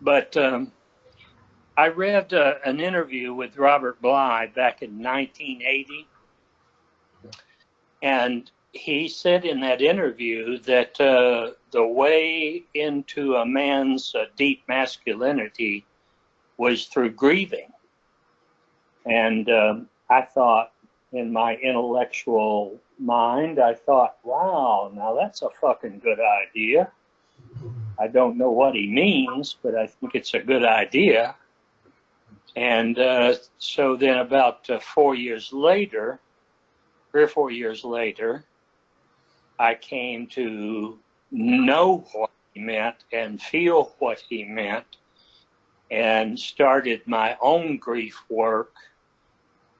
But I read an interview with Robert Bly back in 1980, and he said in that interview that the way into a man's deep masculinity was through grieving. And I thought, in my intellectual mind, I thought, wow, now that's a fucking good idea. I don't know what he means, but I think it's a good idea. And so then about 4 years later, 3 or 4 years later, I came to know what he meant and feel what he meant, and started my own grief work.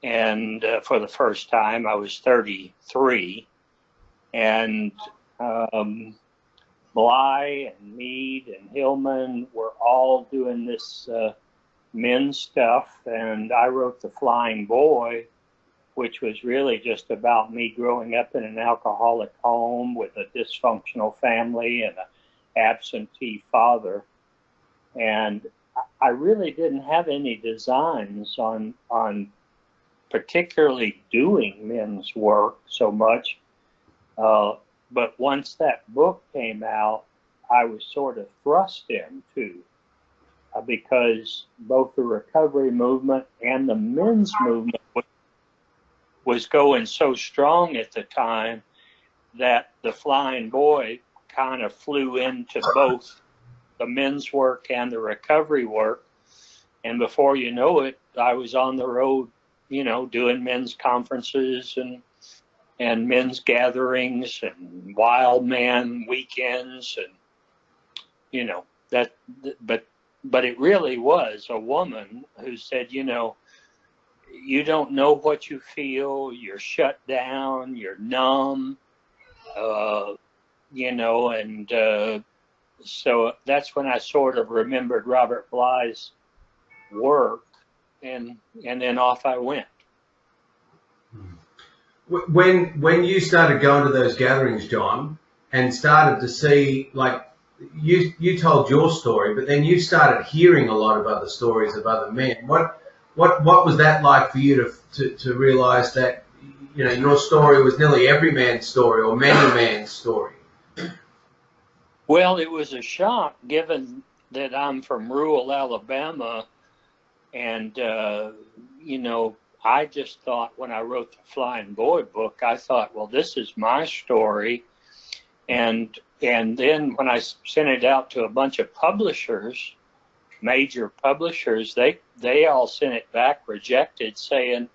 And for the first time, I was 33, and Bly and Mead and Hillman were all doing this men's stuff, and I wrote The Flying Boy, which was really just about me growing up in an alcoholic home with a dysfunctional family and an absentee father. And I really didn't have any designs on particularly doing men's work so much. But once that book came out, I was sort of thrust into, because both the recovery movement and the men's movement was going so strong at the time that The Flying Boy kind of flew into both the men's work and the recovery work. And before you know it, I was on the road, you know, doing men's conferences and men's gatherings and wild man weekends, and you know that. But it really was a woman who said, you know, you don't know what you feel. You're shut down. You're numb. You know, and so that's when I sort of remembered Robert Bly's work, and then off I went. When you started going to those gatherings, John, and started to see, like, you told your story, but then you started hearing a lot of other stories of other men. What was that like for you to realize that, you know, your story was nearly every man's story or many man's story? Well, it was a shock, given that I'm from rural Alabama, and you know, I just thought when I wrote the Flying Boy book, I thought, well, this is my story. And then when I sent it out to a bunch of publishers, major publishers, they all sent it back rejected, saying,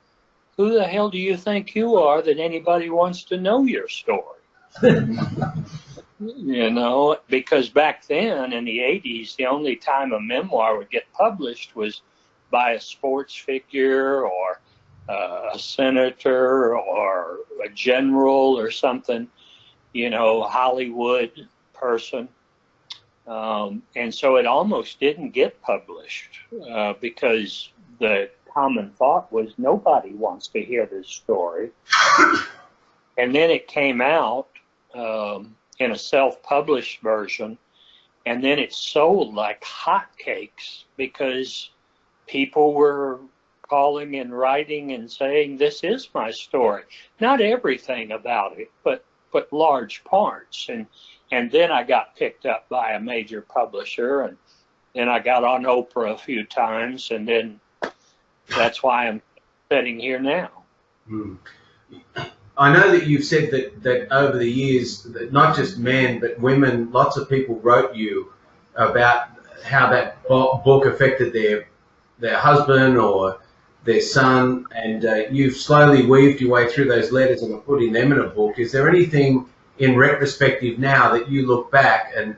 who the hell do you think you are that anybody wants to know your story? You know, because back then in the 80s, the only time a memoir would get published was by a sports figure or a senator or a general or something, you know, Hollywood person. And so it almost didn't get published because the common thought was nobody wants to hear this story. And then it came out in a self-published version, and then it sold like hotcakes because people were calling and writing and saying, this is my story. Not everything about it, but large parts. And then I got picked up by a major publisher, and then I got on Oprah a few times, and then that's why I'm sitting here now. Mm. I know that you've said that over the years, that not just men, but women, lots of people wrote you about how that book affected their husband or their son, and you've slowly weaved your way through those letters and are putting them in a book. Is there anything in retrospective now that you look back and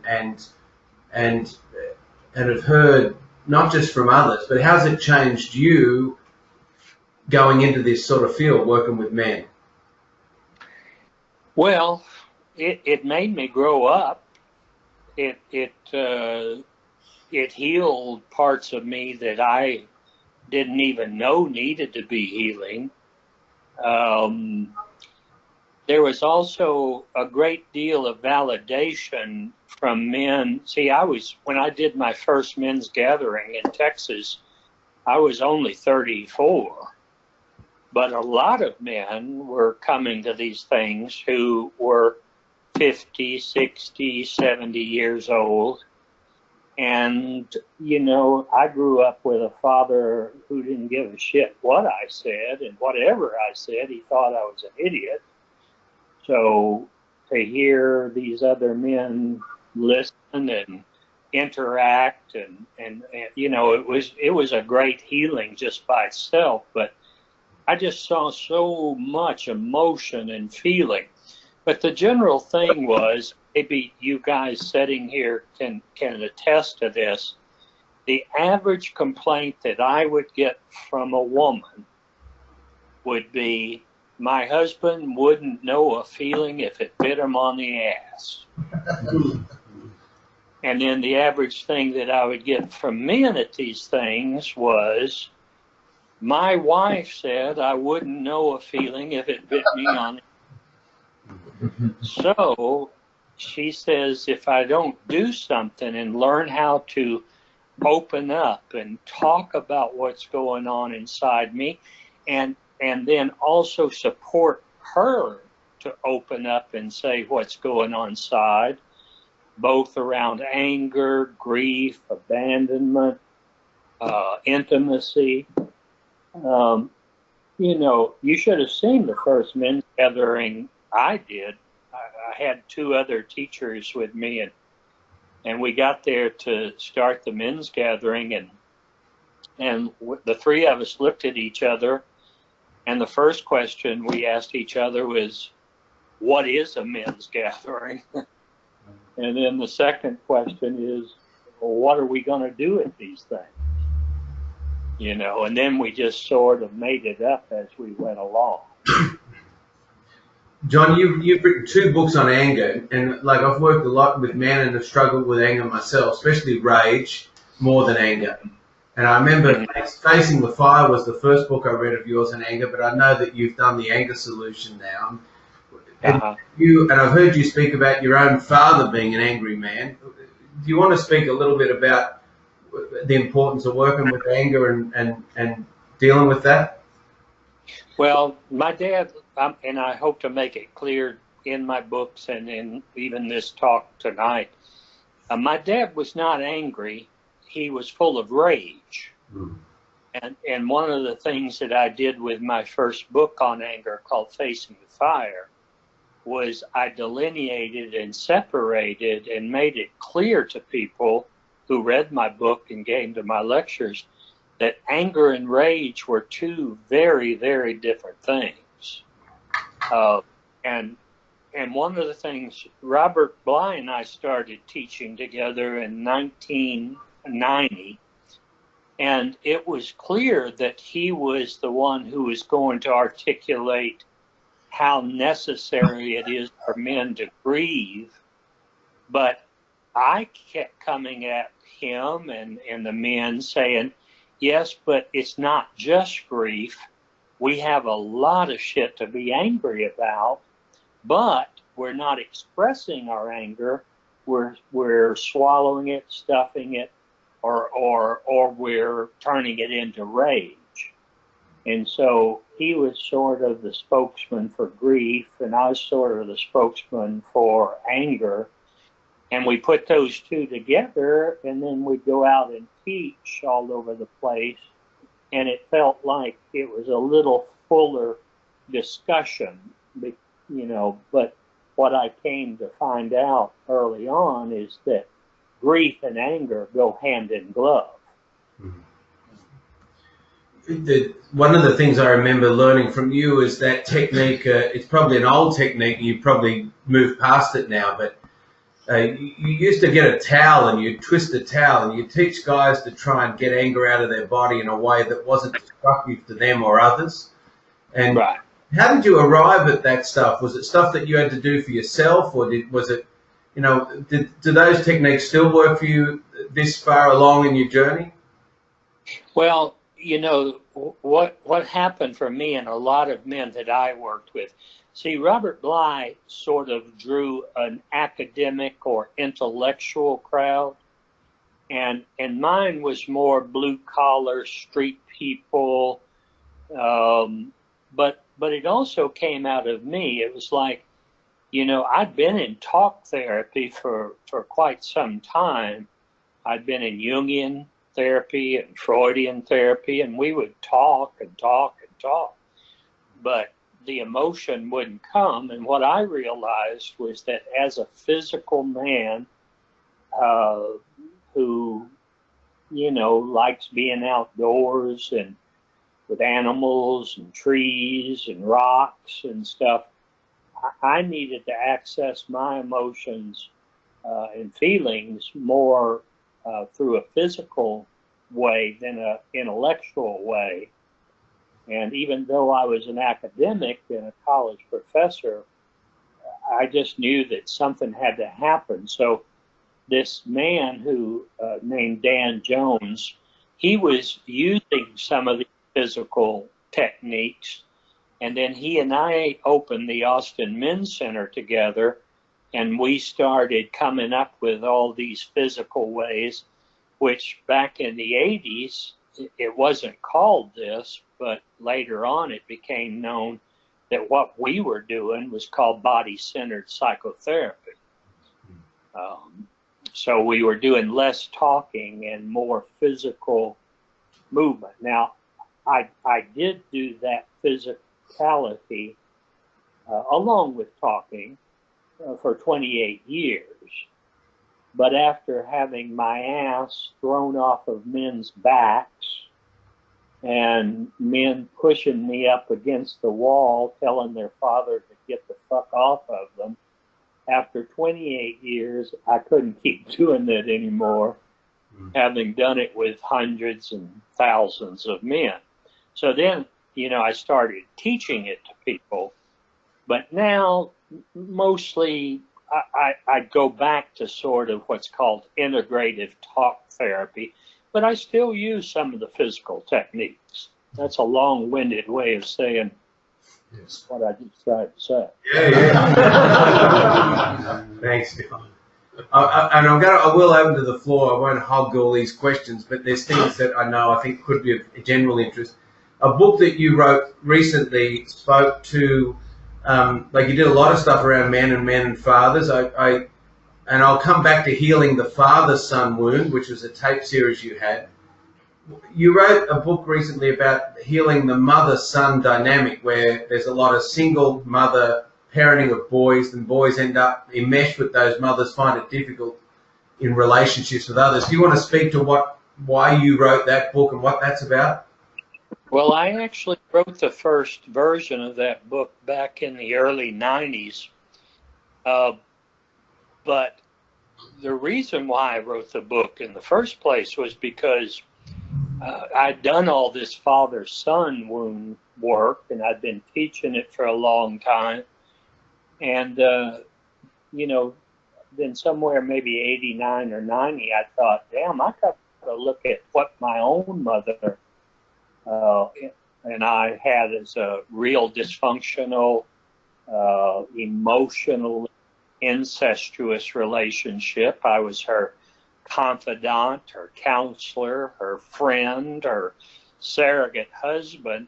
have heard, not just from others, but how's it changed you going into this sort of field, working with men? Well, it made me grow up. It healed parts of me that I didn't even know needed to be healing. there was also a great deal of validation from men. See, when I did my first men's gathering in Texas, I was only 34. But a lot of men were coming to these things who were 50, 60, 70 years old. And, you know, I grew up with a father who didn't give a shit what I said, and whatever I said, he thought I was an idiot. So to hear these other men listen and interact and you know, it was a great healing just by itself. But I just saw so much emotion and feeling. But the general thing was, maybe you guys sitting here can attest to this, the average complaint that I would get from a woman would be, my husband wouldn't know a feeling if it bit him on the ass. And then the average thing that I would get from men at these things was, my wife said I wouldn't know a feeling if it bit me on the ass. So she says, if I don't do something and learn how to open up and talk about what's going on inside me, and then also support her to open up and say what's going on inside, both around anger, grief, abandonment, intimacy. You know, you should have seen the first men's gathering I did. I had two other teachers with me, and we got there to start the men's gathering, and the three of us looked at each other, and the first question we asked each other was, what is a men's gathering? And then the second question is, well, what are we going to do at these things? You know, and then we just sort of made it up as we went along. John, you've written 2 books on anger, and like I've worked a lot with men and have struggled with anger myself, especially rage more than anger. And I remember Facing the Fire was the first book I read of yours on anger, but I know that you've done the Anger Solution now. And I've heard you speak about your own father being an angry man. Do you want to speak a little bit about the importance of working with anger and dealing with that? Well, my dad, and I hope to make it clear in my books and in even this talk tonight, my dad was not angry. He was full of rage. And one of the things that I did with my first book on anger, called Facing the Fire, was I delineated and separated and made it clear to people who read my book and came to my lectures that anger and rage were two very, very different things. And one of the things, Robert Bly and I started teaching together in 1990, and it was clear that he was the one who was going to articulate how necessary it is for men to grieve. But I kept coming at him and the men saying, yes, but it's not just grief. We have a lot of shit to be angry about, but we're not expressing our anger. We're swallowing it, stuffing it, or we're turning it into rage. And so he was sort of the spokesman for grief, and I was sort of the spokesman for anger. And we put those two together, and then we'd go out and teach all over the place. And it felt like it was a little fuller discussion, you know. But what I came to find out early on is that grief and anger go hand in glove. One of the things I remember learning from you is that technique. It's probably an old technique, and you've probably moved past it now, but you used to get a towel and you twist the towel and you teach guys to try and get anger out of their body in a way that wasn't destructive to them or others. And right. How did you arrive at that stuff? Was it stuff that you had to do for yourself, or was it, you know, do those techniques still work for you this far along in your journey? Well, you know, what happened for me and a lot of men that I worked with, See, Robert Bly sort of drew an academic or intellectual crowd, and mine was more blue collar street people. But it also came out of me. It was like, you know, I'd been in talk therapy for quite some time. I'd been in Jungian therapy and Freudian therapy, and we would talk and talk and talk, but the emotion wouldn't come. And what I realized was that as a physical man who, you know, likes being outdoors and with animals and trees and rocks and stuff, I needed to access my emotions and feelings more through a physical way than an intellectual way. And even though I was an academic and a college professor, I just knew that something had to happen. So this man who named Dan Jones, he was using some of the physical techniques, and then he and I opened the Austin Men's Center together, and we started coming up with all these physical ways, which back in the 80s, it wasn't called this, but later on it became known that what we were doing was called body-centered psychotherapy. So we were doing less talking and more physical movement. Now, I did do that physicality along with talking for 28 years. But after having my ass thrown off of men's backs and men pushing me up against the wall, telling their father to get the fuck off of them, after 28 years, I couldn't keep doing that anymore, having done it with hundreds and thousands of men. So then, you know, I started teaching it to people, but now mostly I go back to sort of what's called integrative talk therapy, but I still use some of the physical techniques. That's a long-winded way of saying what I just tried to say. Yeah. Thanks, John. And I will open to the floor. I won't hog all these questions, but there's things that I know I think could be of general interest. A book that you wrote recently spoke to, like you did a lot of stuff around men and fathers. And I'll come back to healing the father-son wound, which was a tape series you had. You wrote a book recently about healing the mother-son dynamic, where there's a lot of single mother parenting of boys, and boys end up enmeshed with those mothers, find it difficult in relationships with others. Do you want to speak to why you wrote that book and what that's about? Well, I actually wrote the first version of that book back in the early 90s. But the reason why I wrote the book in the first place was because I'd done all this father-son wound work, and I'd been teaching it for a long time. And, you know, then somewhere maybe 89 or 90, I thought, damn, I got to look at what my own mother and I had as a real dysfunctional, emotional, incestuous relationship. I was her confidant, her counselor, her friend, her surrogate husband,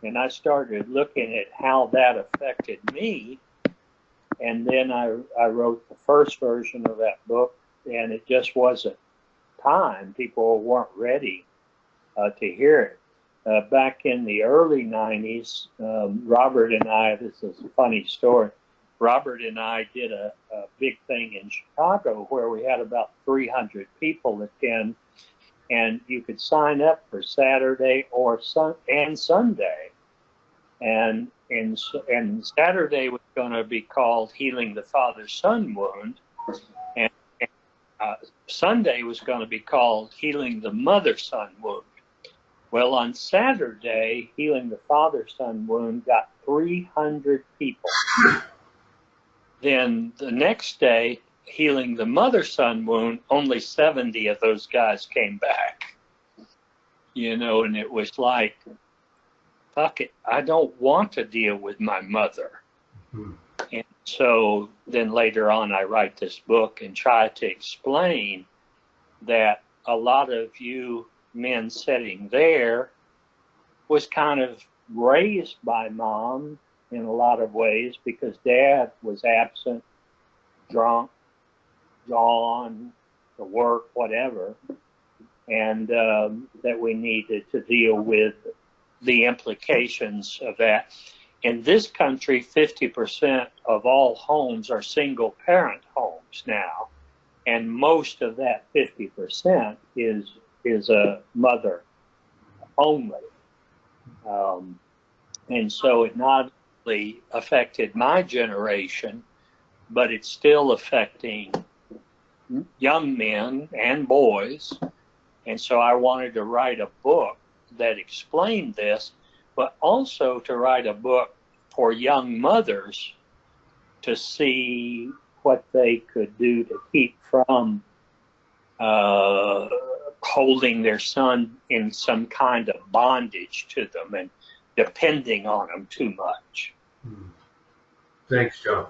and I started looking at how that affected me. And then I wrote the first version of that book, and it just wasn't time. People weren't ready to hear it. Back in the early 90s, Robert and I, this is a funny story, Robert and I did a big thing in Chicago where we had about 300 people attend, and you could sign up for Saturday or Sunday. And Saturday was going to be called Healing the Father-Son Wound, and Sunday was going to be called Healing the Mother-Son Wound. Well, on Saturday, Healing the Father-Son Wound got 300 people. Then the next day, Healing the Mother-Son Wound, only 70 of those guys came back. You know, and it was like, fuck it, I don't want to deal with my mother. Hmm. And so then later on, I write this book and try to explain that a lot of you men sitting there was kind of raised by mom in a lot of ways, because dad was absent, drunk, gone to work, whatever, and that we needed to deal with the implications of that. In this country, 50% of all homes are single parent homes now, and most of that 50% is a mother only. And so it not only affected my generation, but it's still affecting young men and boys. And so I wanted to write a book that explained this, but also to write a book for young mothers to see what they could do to keep from holding their son in some kind of bondage to them and depending on them too much. Thanks, John.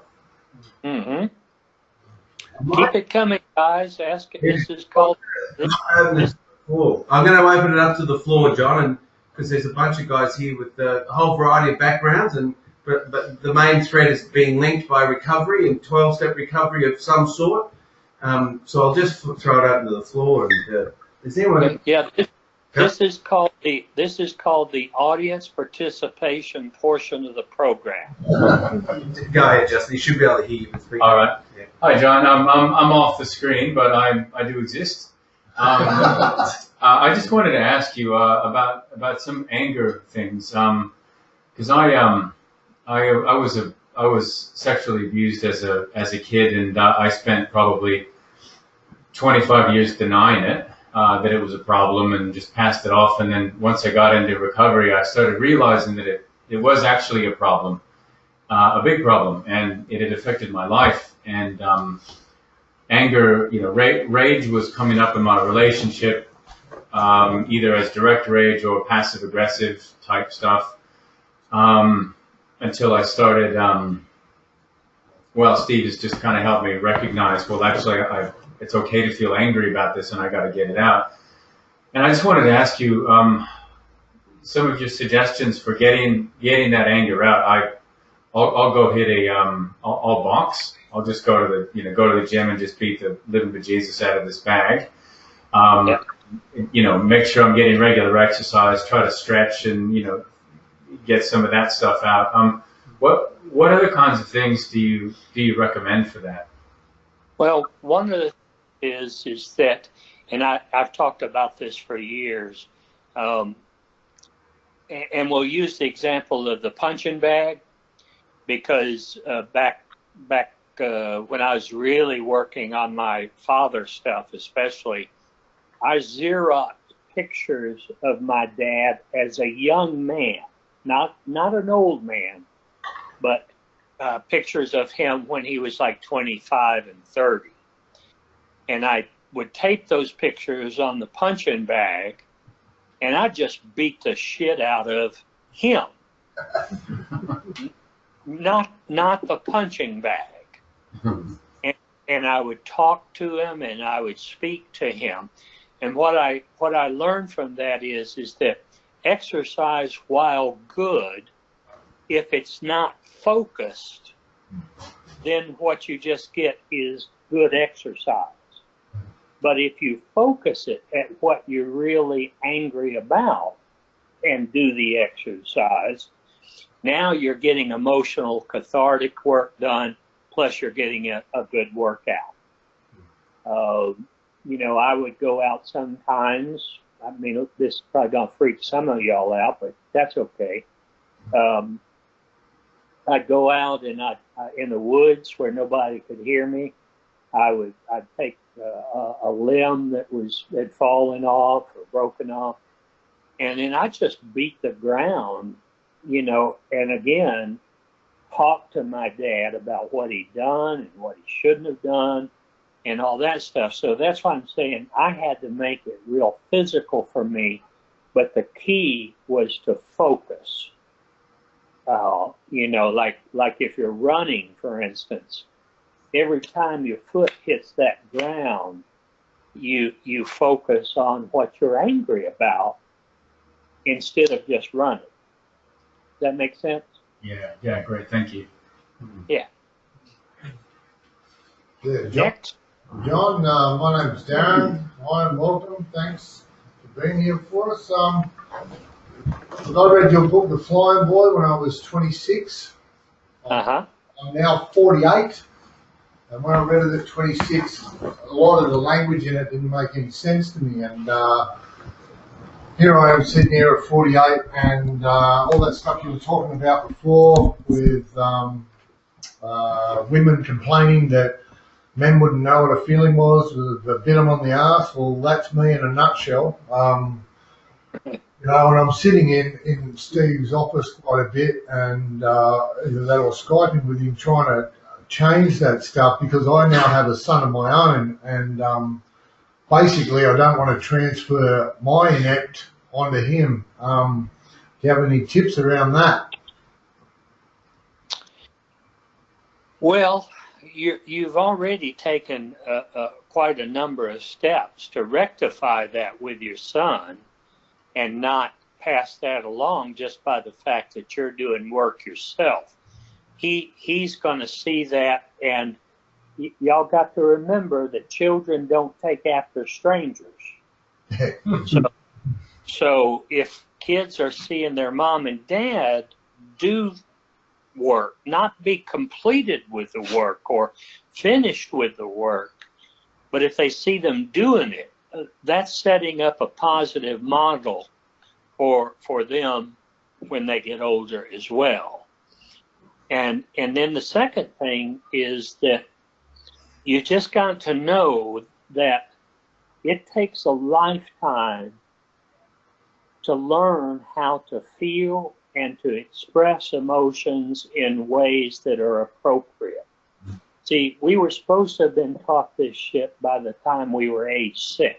Mm-hmm. Keep it coming, guys. Ask it. This is called. I'm going to open it up to the floor, John, and because there's a bunch of guys here with a whole variety of backgrounds, and but the main thread is being linked by recovery and 12-step recovery of some sort. So I'll just throw it out into the floor. And is anyone? Yeah. This is called the audience participation portion of the program. Go ahead, Justin. You should be able to hear you. All right. Yeah. Hi, John. I'm off the screen, but I do exist. I just wanted to ask you about some anger things, because I was sexually abused as a kid, and I spent probably 25 years denying it. That it was a problem and just passed it off. And then once I got into recovery, I started realizing that it was actually a problem, a big problem, and it had affected my life. And anger, rage was coming up in my relationship, either as direct rage or passive aggressive type stuff, until I started, Steve has just kind of helped me recognize, well, actually, it's okay to feel angry about this, and I got to get it out. And I just wanted to ask you some of your suggestions for getting that anger out. I'll go hit I'll box. I'll just go to the gym and just beat the living bejesus out of this bag. Make sure I'm getting regular exercise. Try to stretch and get some of that stuff out. What other kinds of things do you recommend for that? Well, one of the is that, and I've talked about this for years, and we'll use the example of the punching bag, because back when I was really working on my father stuff, especially, I xeroxed pictures of my dad as a young man, not an old man, but pictures of him when he was like 25 and 30. And I would tape those pictures on the punching bag, and I just beat the shit out of him. not the punching bag. And I would talk to him, and I would speak to him. And what I learned from that is that exercise, while good, if it's not focused, then what you just get is good exercise. But if you focus it at what you're really angry about and do the exercise, now you're getting emotional, cathartic work done, plus you're getting a good workout. I would go out sometimes. I mean, this is probably going to freak some of y'all out, but that's okay. I'd go out and in the woods where nobody could hear me. I'd take a limb that had fallen off or broken off, and then I just beat the ground, and again, talk to my dad about what he'd done and what he shouldn't have done and all that stuff. So that's why I'm saying I had to make it real physical for me, but the key was to focus. You know, like if you're running, for instance, every time your foot hits that ground, you focus on what you're angry about instead of just running. Does that make sense? Yeah, great, thank you. Yeah. Yeah, John, Next. John, my name's Darren. Hi and welcome. Thanks for being here for us. I read your book, The Flying Boy, when I was 26. Uh-huh. I'm now 48. And when I read it at 26, a lot of the language in it didn't make any sense to me. And here I am sitting here at 48, and all that stuff you were talking about before with women complaining that men wouldn't know what a feeling was, that bit them on the arse. Well, that's me in a nutshell. You know, when I'm sitting in Steve's office quite a bit, and either that or Skyping with him, trying to change that stuff, because I now have a son of my own, and basically I don't want to transfer my inept onto him. Do you have any tips around that? Well, you've already taken quite a number of steps to rectify that with your son and not pass that along just by the fact that you're doing work yourself. He's going to see that, and y'all got to remember that children don't take after strangers. So if kids are seeing their mom and dad do work, not be completed with the work or finished with the work, but if they see them doing it, that's setting up a positive model for them when they get older as well. And then the second thing is that you just got to know that it takes a lifetime to learn how to feel and to express emotions in ways that are appropriate. See, we were supposed to have been taught this shit by the time we were age 6.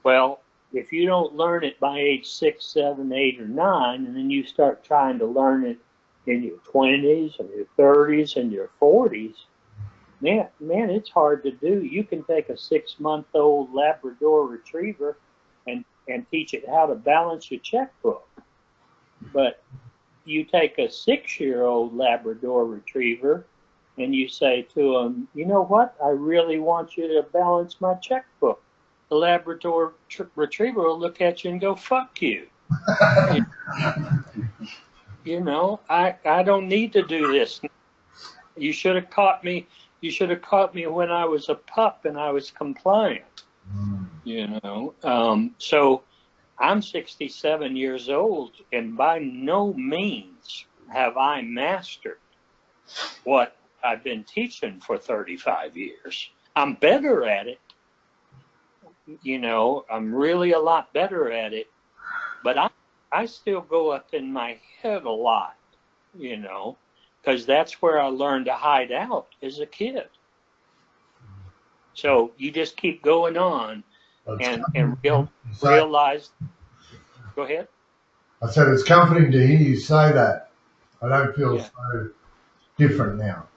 Well, if you don't learn it by age 6, 7, 8, or 9, and then you start trying to learn it in your 20s and your 30s and your 40s, man, it's hard to do. You can take a 6-month-old Labrador Retriever and teach it how to balance your checkbook. But you take a 6-year-old Labrador Retriever and you say to him, you know what, I really want you to balance my checkbook. The Labrador Retriever will look at you and go, fuck you. You know, I don't need to do this. You should have caught me. You should have caught me when I was a pup and I was compliant. You know, so I'm 67 years old, and by no means have I mastered what I've been teaching for 35 years. I'm better at it. You know, I'm really a lot better at it, but I still go up in my head a lot, you know, because that's where I learned to hide out as a kid. So you just keep going on and realize. Go ahead. I said it's comforting to hear you say that. I don't feel so different now.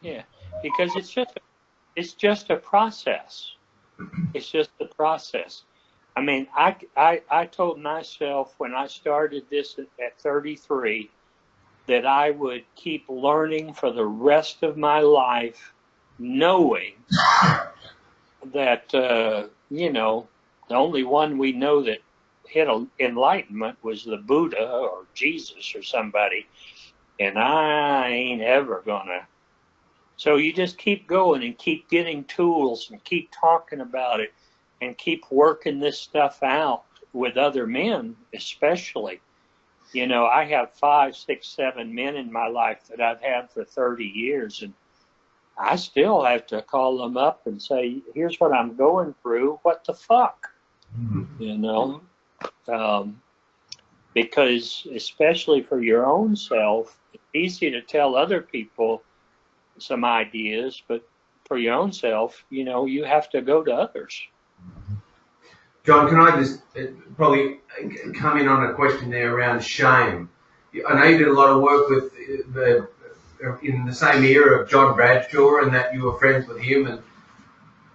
Yeah, because it's just a process. It's just a process. I mean, I told myself when I started this at 33 that I would keep learning for the rest of my life, knowing that, you know, the only one we know that hit enlightenment was the Buddha or Jesus or somebody, and I ain't ever gonna. So you just keep going and keep getting tools and keep talking about it and keep working this stuff out with other men, especially. You know, I have 5, 6, 7 men in my life that I've had for 30 years, and I still have to call them up and say, here's what I'm going through. What the fuck? You know? Because especially for your own self, it's easy to tell other people some ideas, but for your own self, you know, you have to go to others. John, can I just probably come in on a question there around shame? I know you did a lot of work with in the same era of John Bradshaw, and that you were friends with him.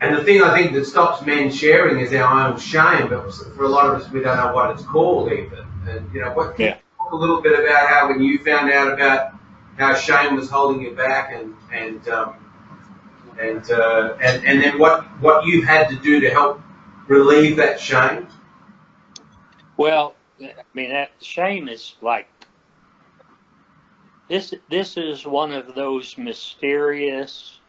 And the thing I think that stops men sharing is our own shame. But for a lot of us, we don't know what it's called even. And what can you talk a little bit about how when you found out about how shame was holding you back, and then what you had to do to help relieve that shame? Well, I mean, that shame is like this. This is one of those mysterious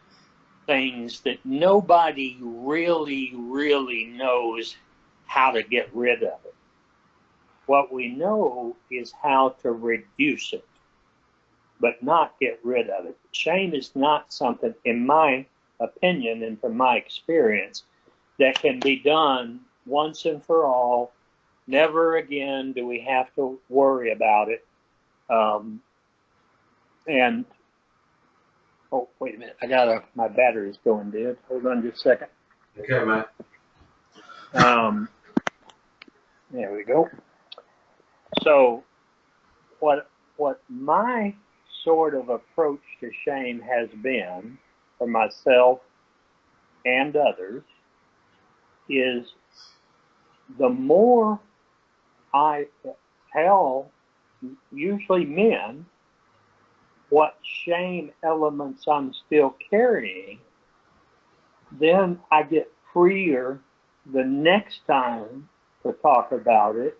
things that nobody really knows how to get rid of it. What we know is how to reduce it, but not get rid of it. Shame is not something, in my opinion and from my experience, that can be done once and for all. Never again do we have to worry about it. And oh, wait a minute, my battery's going dead. Hold on just a second. Okay, mate. There we go. So what my sort of approach to shame has been for myself and others is the more I tell, usually men, what shame elements I'm still carrying, then I get freer the next time to talk about it,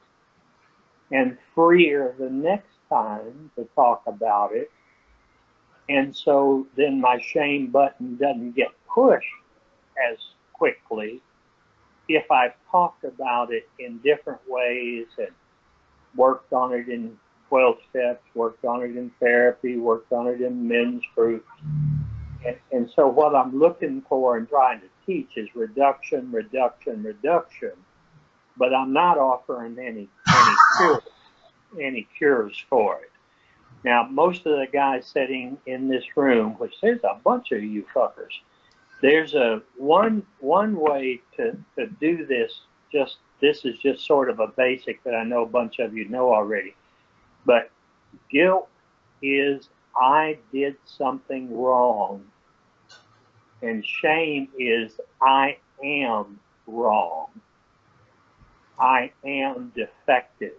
and freer the next time to talk about it. And so then my shame button doesn't get pushed as quickly if I've talked about it in different ways and worked on it in 12 steps, worked on it in therapy, worked on it in men's groups. And so what I'm looking for and trying to teach is reduction, but I'm not offering any cures for it. Now, most of the guys sitting in this room, which there's a bunch of you fuckers, there's one way to do this. This is just sort of a basic that I know a bunch of you know already. But guilt is I did something wrong, and shame is I am wrong. I am defective.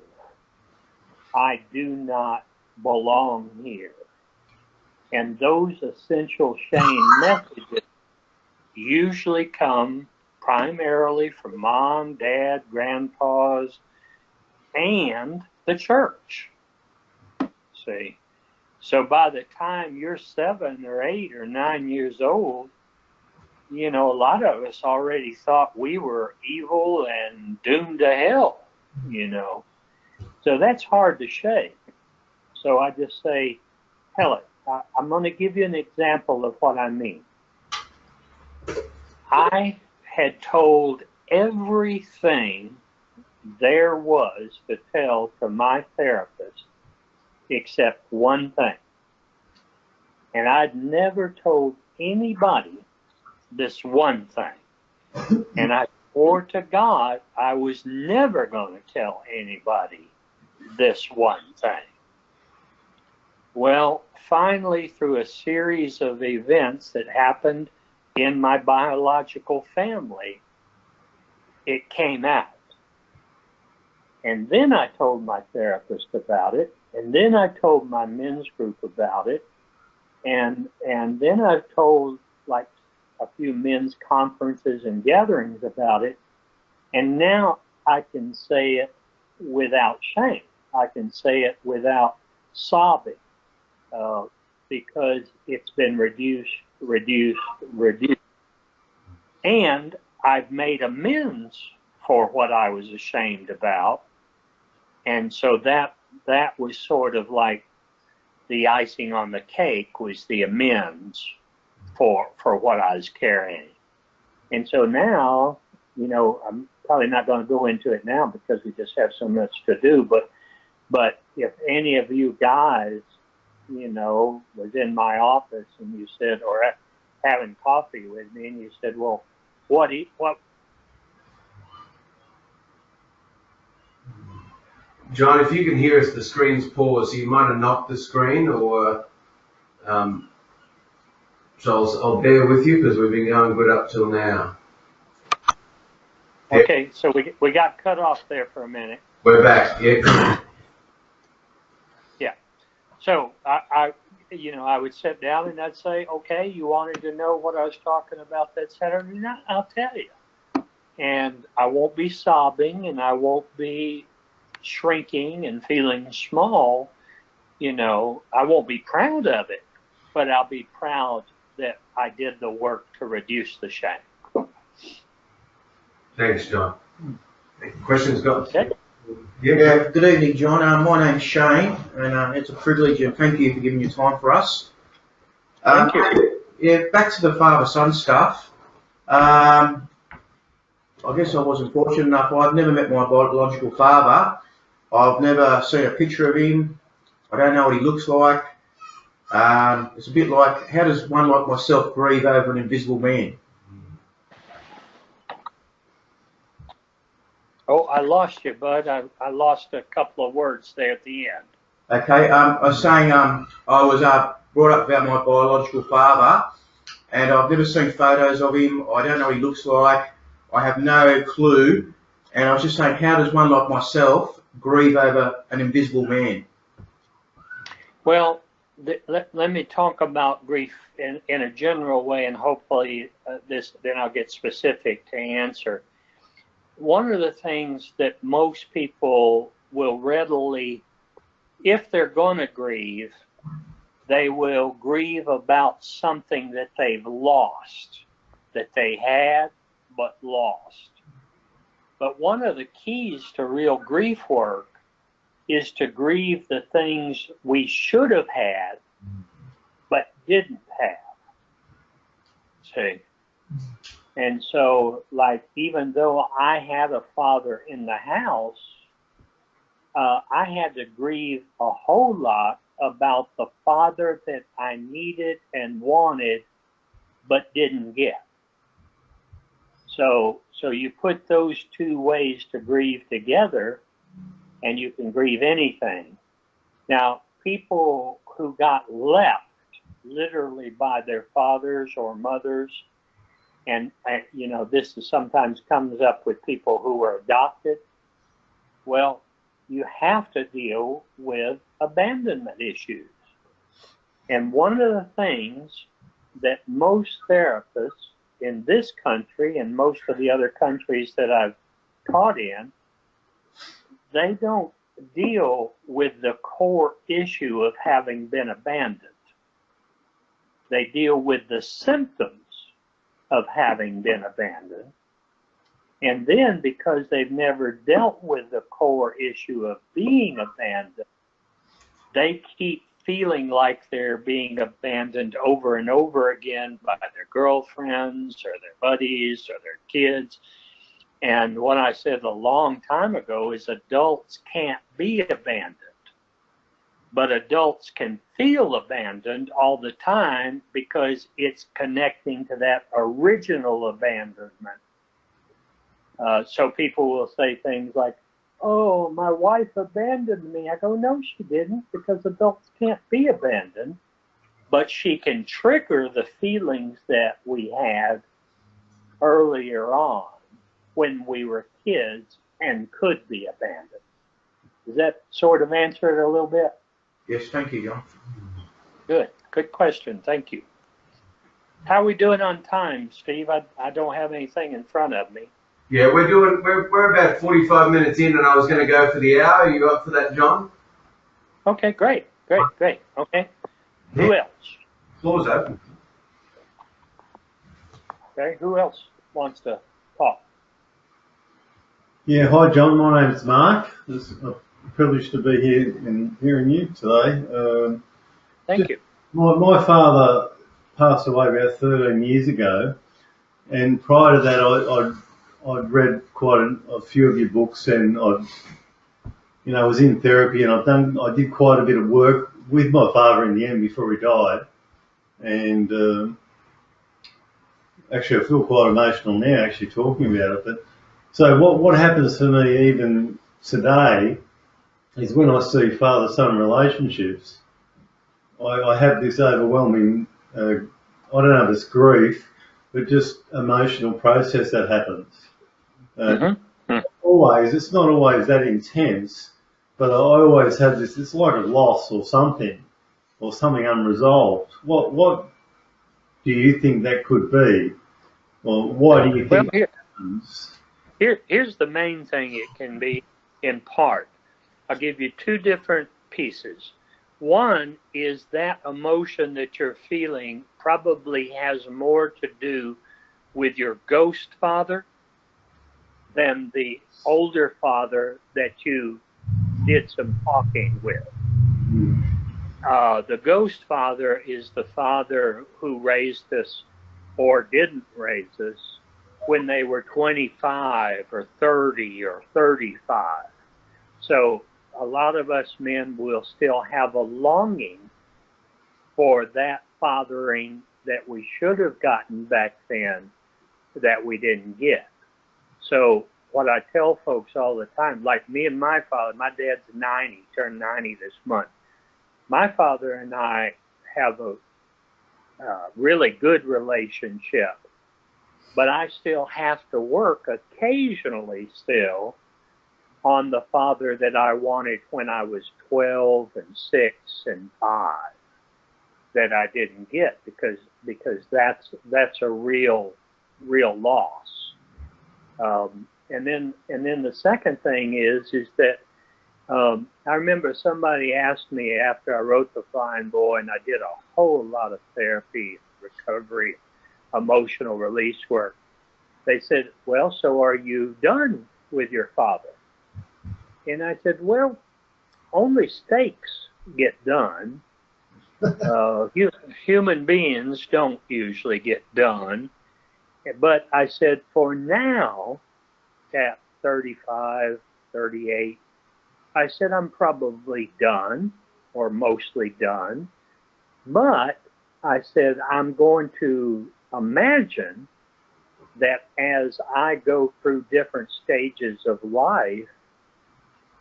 I do not belong here. And those essential shame messages usually come primarily from mom, dad, grandpas, and the church. See? So by the time you're 7 or 8 or 9 years old, a lot of us already thought we were evil and doomed to hell, So that's hard to shake. So I just say, hell it. I'm going to give you an example of what I mean. I had told everything there was to tell to my therapist except one thing. And I'd never told anybody this one thing. And I swore to God I was never going to tell anybody this one thing. Well, finally, through a series of events that happened in my biological family, it came out. And then I told my therapist about it, and then I told my men's group about it, and then I've told like a few men's conferences and gatherings about it, and now I can say it without shame. I can say it without sobbing, because it's been reduced. And I've made amends for what I was ashamed about. And so that was sort of like the icing on the cake, was the amends for what I was carrying. And so now, I'm probably not going to go into it now because we just have so much to do, but if any of you guys, was in my office and you said, or having coffee with me, and you said, well, what John, if you can hear us, the screen's paused. So you might have knocked the screen, or so I'll bear with you because we've been going good up till now. Okay, so we got cut off there for a minute. We're back. Yeah. Yeah. So I would sit down and I'd say, okay, you wanted to know what I was talking about that Saturday night? I'll tell you. And I won't be sobbing, and I won't be shrinking and feeling small. I won't be proud of it, but I'll be proud that I did the work to reduce the shame. Thanks, John. Questions got? Okay. Yeah, good evening, John. My name's Shane, and it's a privilege, and thank you for giving your time for us. Thank you. Yeah, back to the father-son stuff. I guess I wasn't fortunate enough. I've never met my biological father. I've never seen a picture of him. I don't know what he looks like. It's a bit like, how does one like myself grieve over an invisible man? Oh, I lost you, bud. I lost a couple of words there at the end. Okay, I was saying I was brought up about my biological father, and I've never seen photos of him. I don't know what he looks like. I have no clue. And I was just saying, how does one like myself grieve over an invisible man? Well, let me talk about grief in a general way, and hopefully then I'll get specific to answer. One of the things that most people will readily, if they're going to grieve, they will grieve about something that they've lost, that they had but lost. But one of the keys to real grief work is to grieve the things we should have had but didn't have. See? And so, like, even though I had a father in the house, I had to grieve a whole lot about the father that I needed and wanted but didn't get. So you put those two ways to grieve together, and you can grieve anything. Now, people who got left literally by their fathers or mothers, and this sometimes comes up with people who were adopted. Well, you have to deal with abandonment issues. And one of the things that most therapists in this country and most of the other countries that I've taught in, they don't deal with the core issue of having been abandoned. They deal with the symptoms of having been abandoned. And then, because they've never dealt with the core issue of being abandoned, they keep feeling like they're being abandoned over and over again by their girlfriends or their buddies or their kids. And what I said a long time ago is adults can't be abandoned, but adults can feel abandoned all the time because it's connecting to that original abandonment. So people will say things like, oh, my wife abandoned me. I go, no, she didn't, because adults can't be abandoned, but she can trigger the feelings that we had earlier on when we were kids and could be abandoned. Does that sort of answer it a little bit? Yes, thank you, John. Good. Good question. Thank you. How are we doing on time, Steve? I don't have anything in front of me. Yeah, we're about 45 minutes in, and I was going to go for the hour. Are you up for that, John? Okay, great. Okay. Who else? Floor's open. Okay, who else wants to talk? Yeah, hi John, my name's Mark. It's a privilege to be here and hearing you today. Thank you. My father passed away about 13 years ago, and prior to that I'd read quite a few of your books, and I was in therapy, and I did quite a bit of work with my father in the end before he died. And actually, I feel quite emotional now actually talking about it. But so what happens for me even today is when I see father-son relationships, I have this overwhelming, I don't know if it's grief, but just emotional process that happens. Always, it's not always that intense, but I always have this, it's like a loss or something unresolved. What do you think that could be? Or why do you think that happens? Here's the main thing it can be in part. I'll give you two different pieces. One is that emotion that you're feeling probably has more to do with your ghost father than the older father that you did some talking with. The ghost father is the father who raised us or didn't raise us when they were 25 or 30 or 35. So a lot of us men will still have a longing for that fathering that we should have gotten back then that we didn't get. So what I tell folks all the time, like me and my father, my dad's 90, turned 90 this month. My father and I have a really good relationship, but I still have to work occasionally still on the father that I wanted when I was 12 and 6 and 5 that I didn't get because that's a real loss. And then the second thing is that I remember somebody asked me after I wrote The Flying Boy, and I did a whole lot of therapy, recovery, emotional release work. They said, well, so are you done with your father? And I said, well, only steaks get done. Human beings don't usually get done. But I said, for now, at 35, 38, I said, I'm probably done or mostly done. But I said, I'm going to imagine that as I go through different stages of life,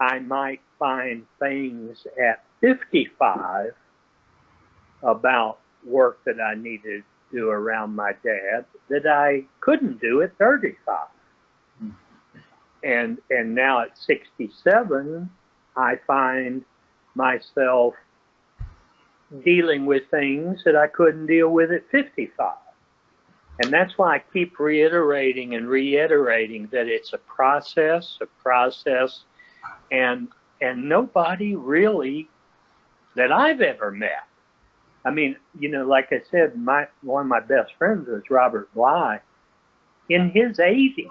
I might find things at 55 about work that I needed to do around my dad that I couldn't do at 35. And now at 67, I find myself dealing with things that I couldn't deal with at 55. And that's why I keep reiterating that it's a process, and nobody really that I've ever met. I mean, like I said, one of my best friends was Robert Bly. In his 80s,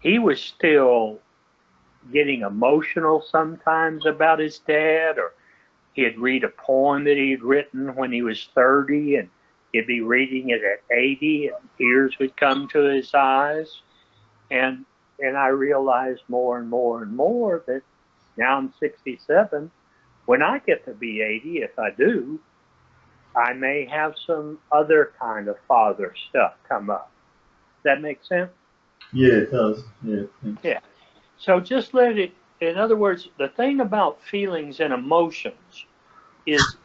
he was still getting emotional sometimes about his dad, or he'd read a poem that he'd written when he was 30, and he'd be reading it at 80, and tears would come to his eyes. And I realized more and more and more that now I'm 67. When I get to be 80, if I do, I may have some other kind of father stuff come up. Does that make sense? Yeah, it does. Yeah. Yeah. So just let it, in other words, the thing about feelings and emotions is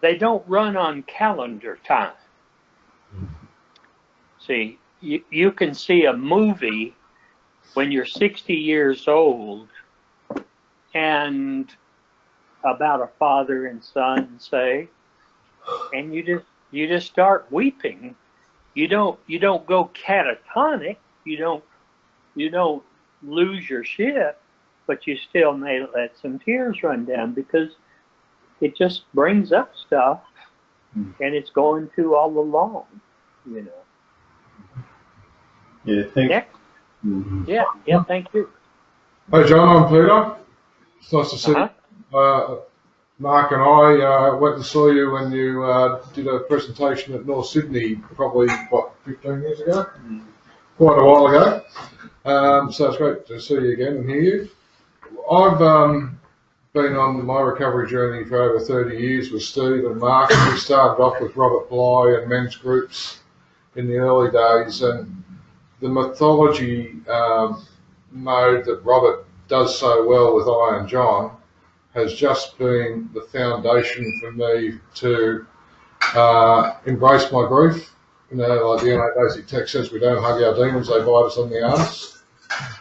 they don't run on calendar time. See, you can see a movie when you're 60 years old and about a father and son, say, and you just start weeping. You don't go catatonic. You don't lose your shit, but you still may let some tears run down because it just brings up stuff, and it's going to all along, Yeah, thank you. Mm-hmm. Yeah, thank you. Hey John, I'm Peter. It's nice to see you. Mark and I went to see you when you did a presentation at North Sydney probably, 15 years ago? Quite a while ago. So it's great to see you again and hear you. I've been on my recovery journey for over 30 years with Steve and Mark. We started off with Robert Bly and men's groups in the early days, and the mythology mode that Robert does so well with I and John has just been the foundation for me to embrace my grief. You know, like the NA basic text says, we don't hug our demons, they bite us on the arse.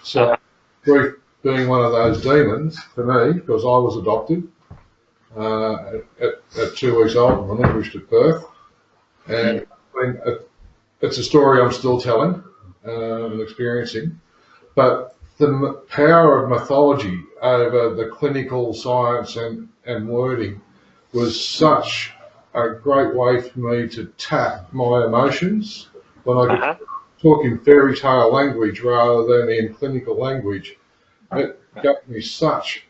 So grief being one of those demons for me, because I was adopted at 2 weeks old and relinquished at birth. And it's a story I'm still telling and experiencing. But the power of mythology over the clinical science and wording was such a great way for me to tap my emotions when I could talk in fairy tale language rather than in clinical language. It got me such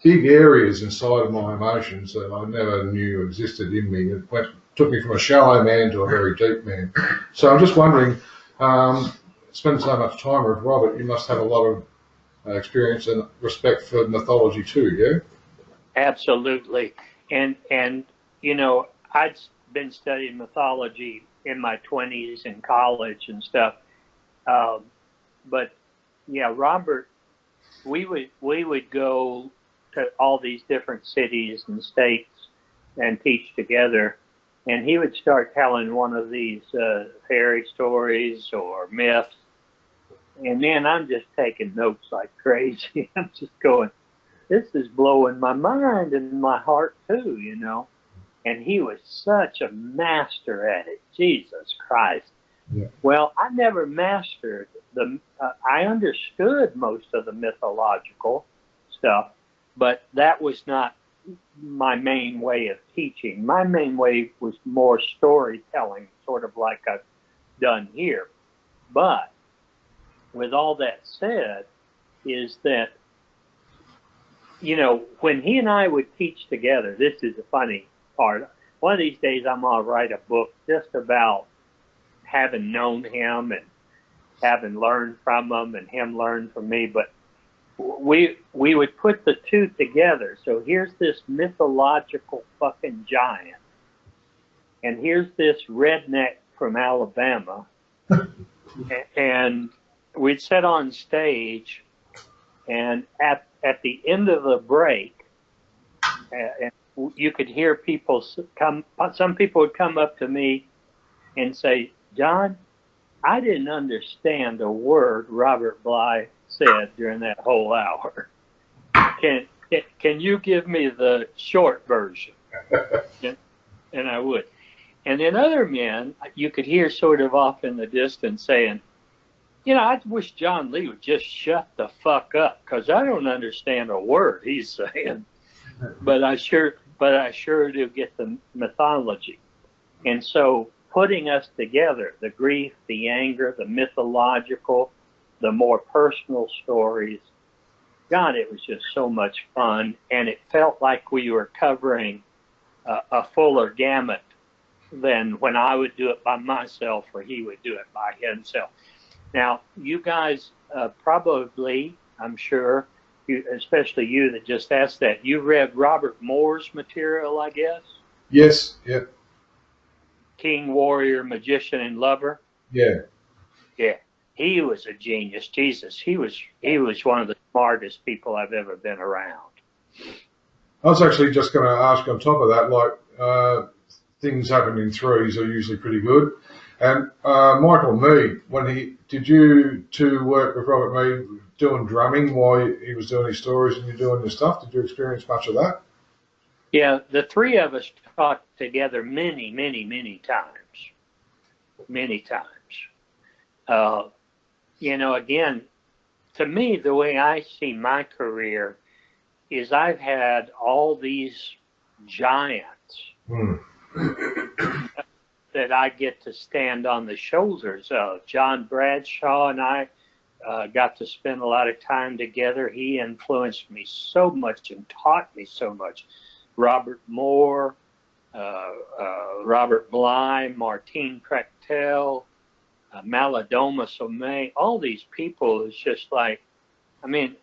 big areas inside of my emotions that I never knew existed in me. It took me from a shallow man to a very deep man. So I'm just wondering, spending so much time with Robert, you must have a lot of experience and respect for mythology too, yeah? Absolutely. And you know, I'd been studying mythology in my 20s in college and stuff. But yeah, Robert, we would go to all these different cities and states and teach together. And he would start telling one of these fairy stories or myths. And then I'm just taking notes like crazy. I'm just going, this is blowing my mind and my heart too, you know. And he was such a master at it. Jesus Christ. Yeah. Well, I never mastered I understood most of the mythological stuff, but that was not my main way of teaching. My main way was more storytelling, sort of like I've done here. But with all that said, is that, you know, when he and I would teach together, this is a funny part. One of these days I'm going to write a book just about having known him and having learned from him and him learn from me. But we would put the two together. So here's this mythological fucking giant, and here's this redneck from Alabama, and we'd sit on stage, and at the end of the break, and you could hear people some people would come up to me and say, John, I didn't understand a word Robert Bly said during that whole hour. Can you give me the short version? And I would. And then other men, you could hear sort of off in the distance saying, you know, I wish John Lee would just shut the fuck up because I don't understand a word he's saying. But I sure do get the mythology. And so putting us together, the grief, the anger, the mythological, the more personal stories, God, it was just so much fun. And it felt like we were covering a fuller gamut than when I would do it by myself or he would do it by himself. Now, you guys probably, I'm sure, especially you that just asked that, you read Robert Moore's material, I guess? Yes, yeah. King, Warrior, Magician, and Lover? Yeah. Yeah. He was a genius. Jesus, he was one of the smartest people I've ever been around. I was actually just going to ask on top of that, like, things happen in threes are usually pretty good. And Michael Mead, did you two work with Robert Mead doing drumming while he was doing his stories and you're doing your stuff? Did you experience much of that? Yeah, the three of us talked together many, many, many times. Many times. You know, again, to me, the way I see my career is I've had all these giants that I get to stand on the shoulders of. John Bradshaw and I got to spend a lot of time together. He influenced me so much and taught me so much. Robert Moore, Robert Bly, Martine Prechtel, Malidoma Somé, all these people is just like, I mean,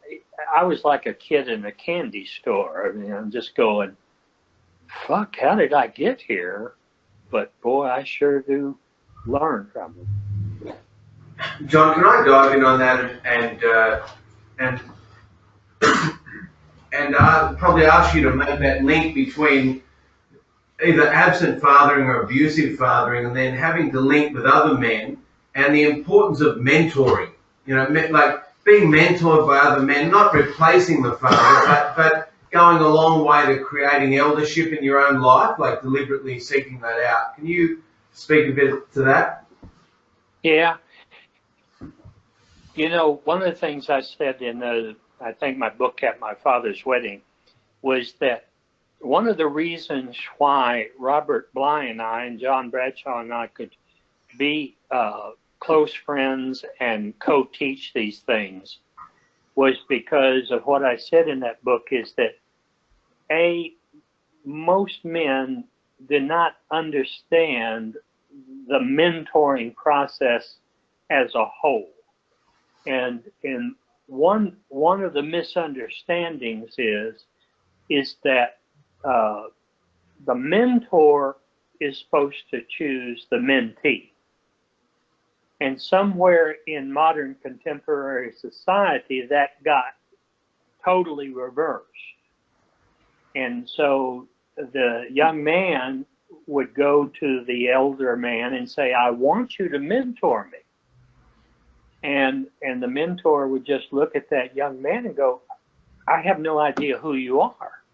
I was like a kid in a candy store. I mean, I'm just going, fuck, how did I get here? But boy, I sure do learn from them. John, can I dive in on that and and probably ask you to make that link between either absent fathering or abusive fathering, and then having to link with other men, and the importance of mentoring. You know, like being mentored by other men, not replacing the father, but going a long way to creating eldership in your own life, like deliberately seeking that out. Can you speak a bit to that? Yeah. You know, one of the things I said in I think my book At My Father's Wedding was that one of the reasons why Robert Bly and I and John Bradshaw and I could be close friends and co-teach these things was because of what I said in that book, is that most men did not understand the mentoring process as a whole. And one of the misunderstandings is that the mentor is supposed to choose the mentee. And somewhere in modern contemporary society, that got totally reversed. And so the young man would go to the elder man and say, I want you to mentor me. And the mentor would just look at that young man and go, I have no idea who you are,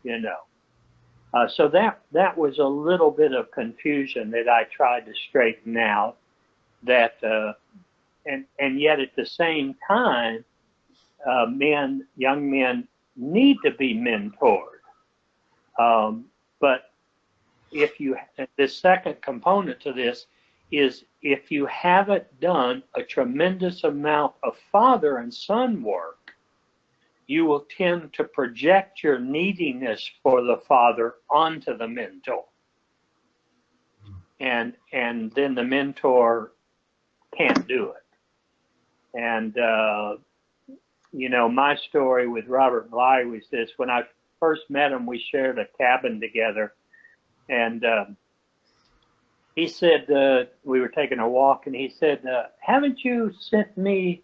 you know. So that was a little bit of confusion that I tried to straighten out. That and yet at the same time, young men need to be mentored. But the second component to this is if you haven't done a tremendous amount of father and son work, you will tend to project your neediness for the father onto the mentor. And then the mentor can't do it. And, you know, my story with Robert Bly was this. When I first met him, we shared a cabin together. And he said, we were taking a walk, and he said, haven't you sent me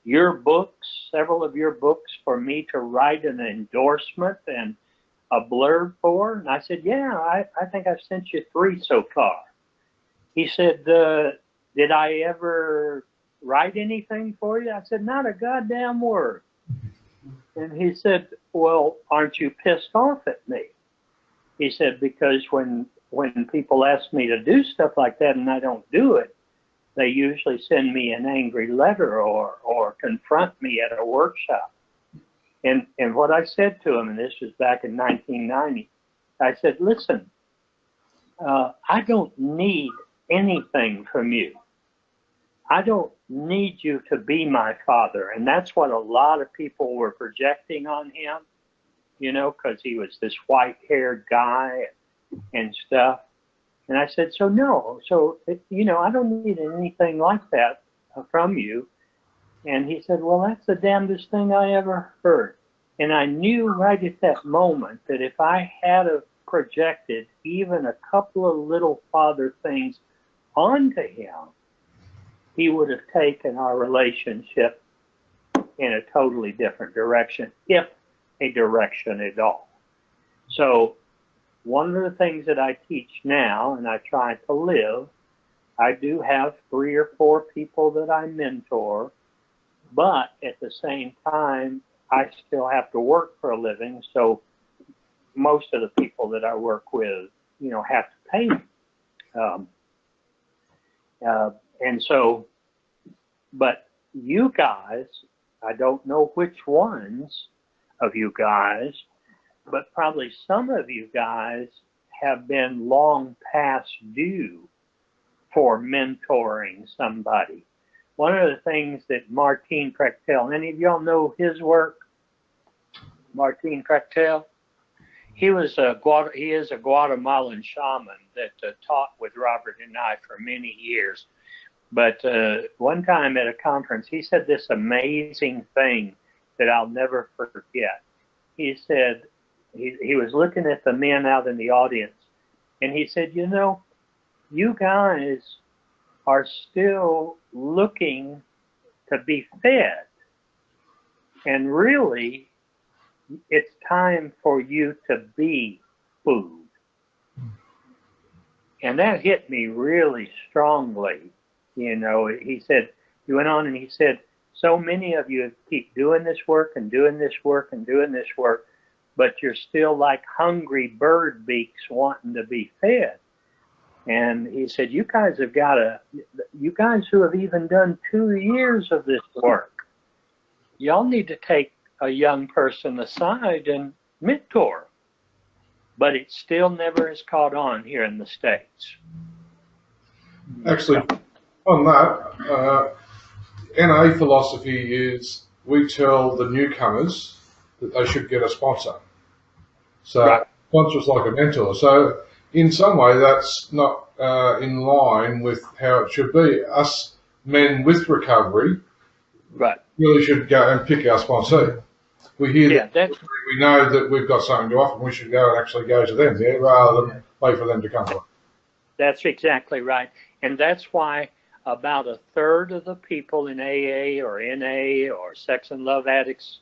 your books, several of your books, for me to write an endorsement and a blurb for? And I said, yeah, I think I've sent you 3 so far. He said, did I ever write anything for you? I said, not a goddamn word. And he said, well, aren't you pissed off at me? He said, because when people ask me to do stuff like that and I don't do it, they usually send me an angry letter or confront me at a workshop. And what I said to him, and this was back in 1990, I said, listen, I don't need anything from you. I don't need you to be my father. And that's what a lot of people were projecting on him, you know, because he was this white-haired guy and stuff. And I said, so no, you know, I don't need anything like that from you. And he said, well, that's the damnedest thing I ever heard. And I knew right at that moment that if I had projected even a couple of little father things onto him, he would have taken our relationship in a totally different direction, if a direction at all. So one of the things that I teach now, and I try to live, I do have 3 or 4 people that I mentor, but at the same time, I still have to work for a living, so most of the people that I work with, you know, have to pay me. And so, but you guys, I don't know which ones of you guys, but probably some of you guys have been long past due for mentoring somebody. One of the things that Martin Prechtel, any of y'all know his work? Martin Prechtel? He is a Guatemalan shaman that taught with Robert and I for many years. But one time at a conference, he said this amazing thing that I'll never forget. He said, he was looking at the men out in the audience, and he said, you know, you guys are still looking to be fed. And really, it's time for you to be food. And that hit me really strongly. You know, he went on and he said, so many of you keep doing this work and doing this work and doing this work, but you're still like hungry bird beaks wanting to be fed. And he said, you guys who have even done 2 years of this work, y'all need to take a young person aside and mentor. But it still never has caught on here in the States. Actually, on that, NA philosophy is we tell the newcomers that they should get a sponsor. So right. Sponsor's like a mentor. So in some way that's not in line with how it should be. Us men with recovery right. really should go and pick our sponsor. We hear that we know that we've got something to offer, and we should go and actually go to them, rather than wait for them to come to us. That's exactly right. And that's why about a third of the people in AA or NA or sex and love addicts,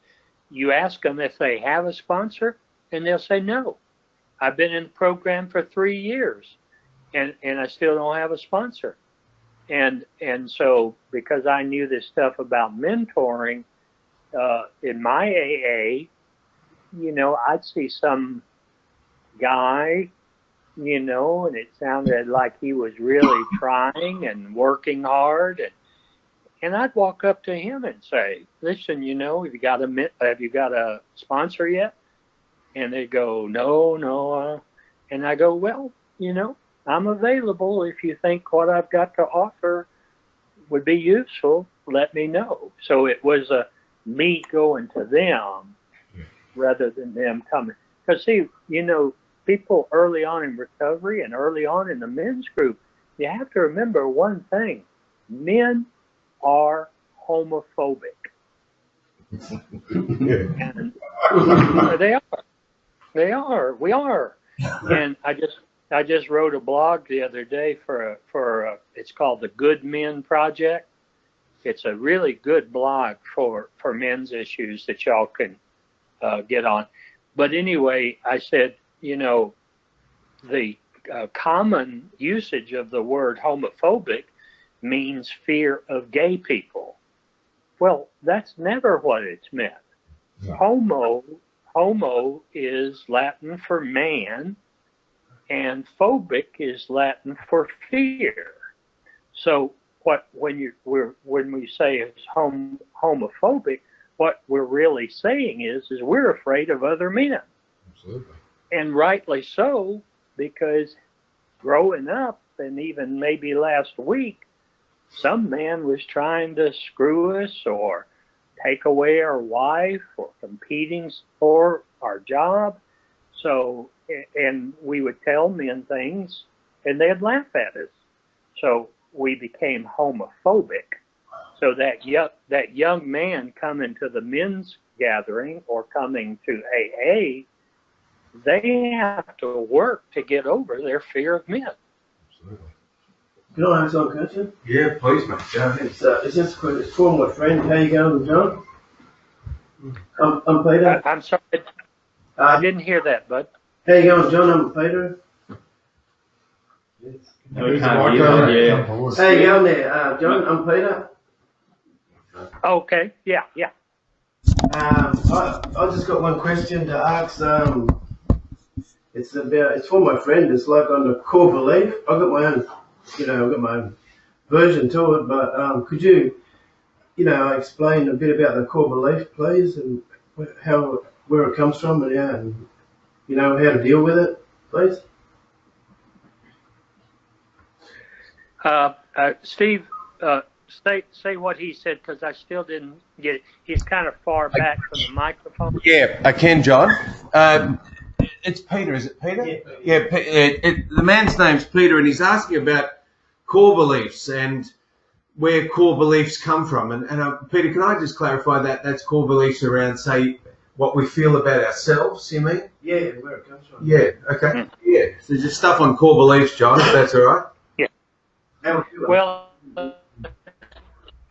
you ask them if they have a sponsor, and they'll say no. I've been in the program for 3 years, and I still don't have a sponsor. And so because I knew this stuff about mentoring, in my AA, you know, I'd see some guy, you know, and it sounded like he was really trying and working hard, and I'd walk up to him and say, listen, you know, have you got a sponsor yet? And they'd go, no. And I go, well, you know, I'm available. If you think what I've got to offer would be useful, let me know. So it was me going to them rather than them coming. Because, see, you know, people early on in recovery and early on in the men's group, you have to remember one thing. Men are homophobic. And they are. They are. We are. And I just wrote a blog the other day for it's called the Good Men Project. It's a really good blog for men's issues that y'all can get on. But anyway, I said, you know, the common usage of the word homophobic means fear of gay people. Well, that's never what it's meant. No. Homo is Latin for man, and phobic is Latin for fear. So when we say it's homophobic, what we're really saying is we're afraid of other men. Absolutely. And rightly so, because growing up, and even maybe last week, some man was trying to screw us or take away our wife or competing for our job. So, and we would tell men things and they'd laugh at us. So we became homophobic. So that young man coming to the men's gathering or coming to AA, they have to work to get over their fear of men. Absolutely. Can I ask one question? Yeah, please, mate. It's just it's for my friend. How you going, John? I'm Peter. I'm sorry. I didn't hear that, bud. How you going, John? I'm Peter. No, we can't hear you. Yeah. How you going there, John? I'm Peter. Okay. Yeah. I just got one question to ask. It's for my friend. It's like on the core belief. I've got my own, I've got my own version to it. But could you, explain a bit about the core belief, please, and where it comes from, and how to deal with it, please? Steve, say what he said, because I still didn't get it. He's kind of far back from the microphone. Yeah, I can, John. It's Peter, is it Peter? Yeah. The man's name's Peter, and he's asking about core beliefs and where core beliefs come from. And Peter, can I just clarify that that's core beliefs around, say, what we feel about ourselves, you mean? Yeah, where it comes from. Yeah, okay. Yeah, so just stuff on core beliefs, John, if that's all right. Yeah. Well,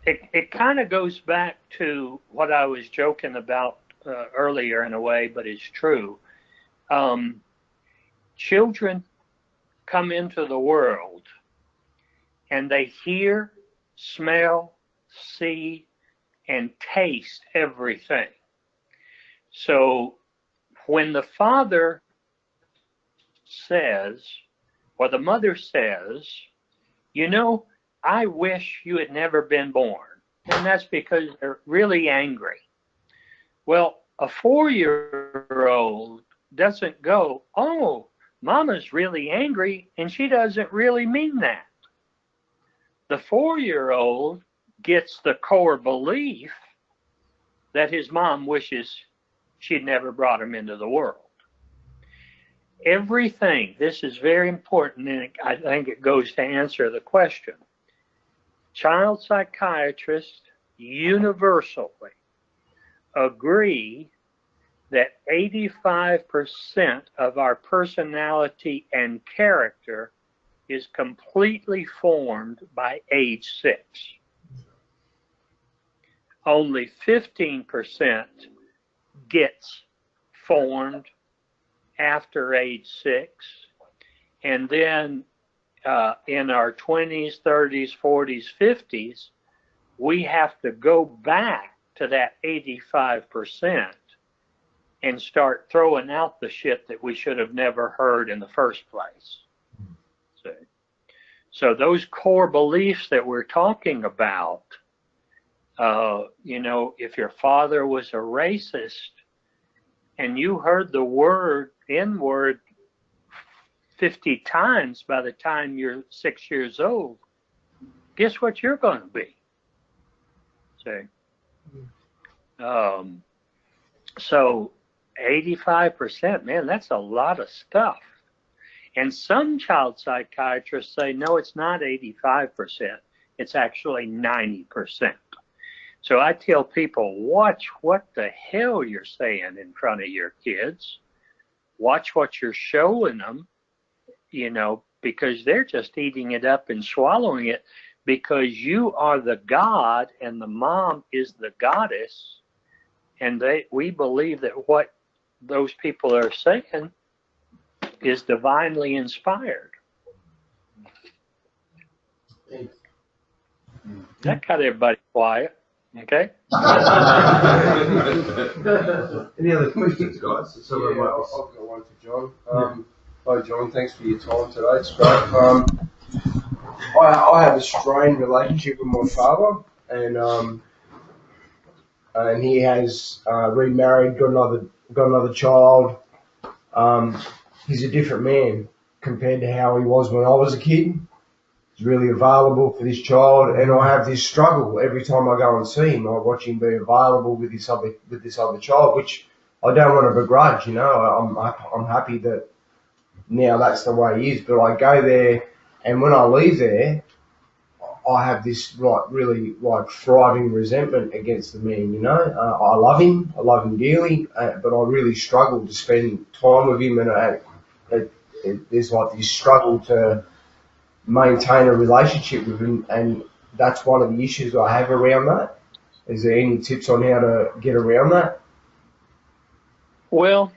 it kind of goes back to what I was joking about earlier in a way, but it's true. Children come into the world and they hear, smell, see, and taste everything. So when the father says, or the mother says, you know, I wish you had never been born, and that's because they're really angry. Well, a 4-year-old doesn't go, oh, mama's really angry, and she doesn't really mean that. The 4-year-old gets the core belief that his mom wishes she'd never brought him into the world. Everything, this is very important, and I think it goes to answer the question. Child psychiatrists universally agree that 85% of our personality and character is completely formed by age 6. Only 15% gets formed after age 6, and then in our 20s, 30s, 40s, 50s, we have to go back to that 85% and start throwing out the shit that we should have never heard in the first place. So those core beliefs that we're talking about, you know, if your father was a racist and you heard the word N-word 50 times by the time you're 6 years old, guess what you're going to be? So 85%, man, that's a lot of stuff. And some child psychiatrists say, no, it's not 85%. It's actually 90%. So I tell people, watch what the hell you're saying in front of your kids. Watch what you're showing them, you know, because they're just eating it up and swallowing it, because you are the God and the mom is the goddess. And we believe that what those people are saying is divinely inspired. That got everybody quiet. Okay. Any other questions, guys? I've got one for John. Hi, John. Thanks for your time today. It's great. I have a strained relationship with my father, and he has remarried, got another child. He's a different man compared to how he was when I was a kid. He's really available for this child, and I have this struggle every time I go and see him. I watch him be available with this other child, which I don't want to begrudge. You know, I'm happy that now that's the way he is. But I go there, and when I leave there, I have this really thriving resentment against the man. You know, I love him dearly, but I really struggle to spend time with him, and there's like this struggle to maintain a relationship with him, and that's one of the issues I have around that. Is there any tips on how to get around that? Well,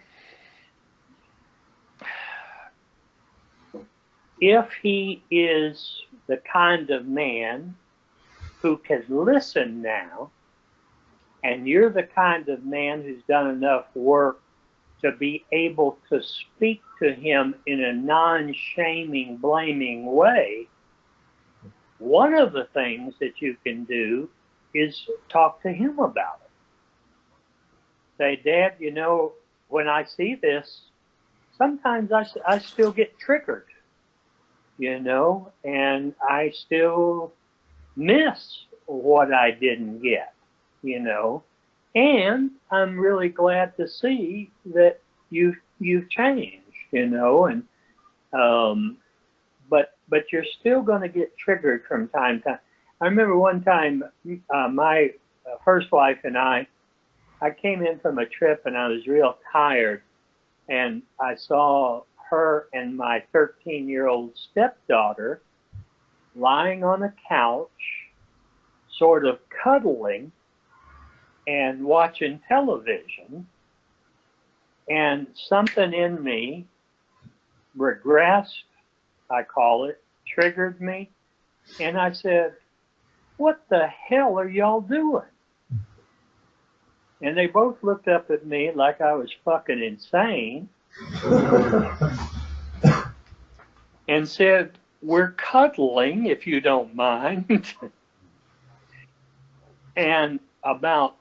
if he is the kind of man who can listen now, and you're the kind of man who's done enough work to be able to speak to him in a non-shaming, blaming way, one of the things that you can do is talk to him about it. Say, Dad, you know, when I see this, sometimes I still get triggered, you know, and I still miss what I didn't get, you know. And I'm really glad to see that you've changed, you know, and but you're still going to get triggered from time to time. I remember one time my first wife and I came in from a trip and I was real tired, and I saw her and my 13-year-old stepdaughter lying on a couch, sort of cuddling. and watching television, and something in me regressed, I call it, triggered me, and I said, what the hell are y'all doing? And they both looked up at me like I was fucking insane and said, we're cuddling, if you don't mind. And about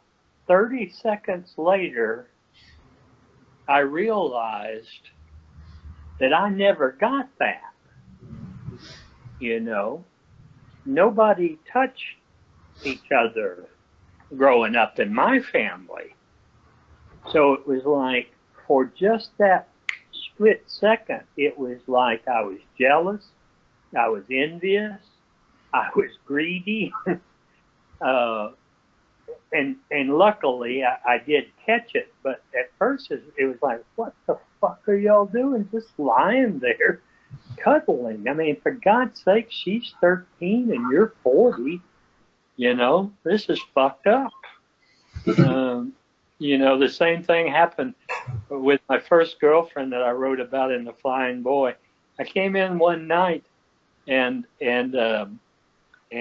30 seconds later, I realized that I never got that. You know, nobody touched each other growing up in my family. So it was like, for just that split second, it was like I was jealous, I was envious, I was greedy. And luckily I did catch it, but at first it was like, what the fuck are y'all doing? Just lying there, cuddling. I mean, for God's sake, she's 13 and you're 40. You know, this is fucked up. You know, the same thing happened with my first girlfriend that I wrote about in The Flying Boy. I came in one night and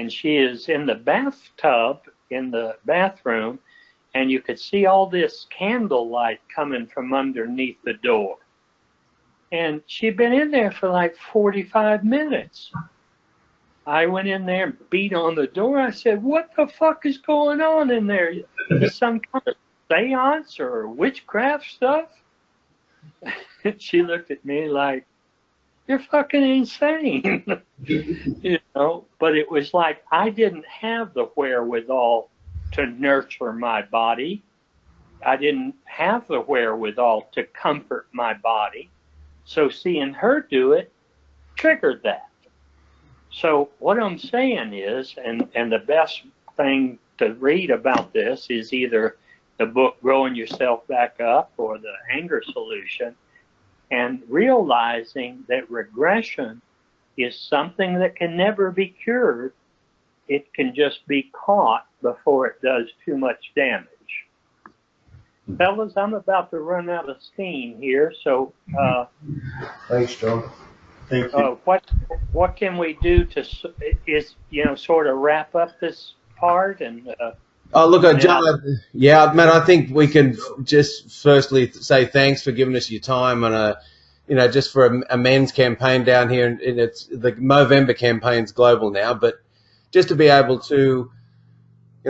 she is in the bathtub in the bathroom, and you could see all this candlelight coming from underneath the door. And she'd been in there for like 45 minutes. I went in there and beat on the door. I said, what the fuck is going on in there? Is some kind of seance or witchcraft stuff? She looked at me like, you're fucking insane. You know, but it was like I didn't have the wherewithal to nurture my body. I didn't have the wherewithal to comfort my body. So seeing her do it triggered that. So what I'm saying is, and the best thing to read about this is either the book Growing Yourself Back Up or The Anger Solution, and realizing that regression is something that can never be cured. It can just be caught before it does too much damage. Fellas, I'm about to run out of steam here, so Thanks, John. Thank you. what can we do to sort of wrap up this part and Oh, look, John, yeah, man, I think we can just firstly say thanks for giving us your time on just for a men's campaign down here. And it's the Movember campaign's global now, but just to be able to,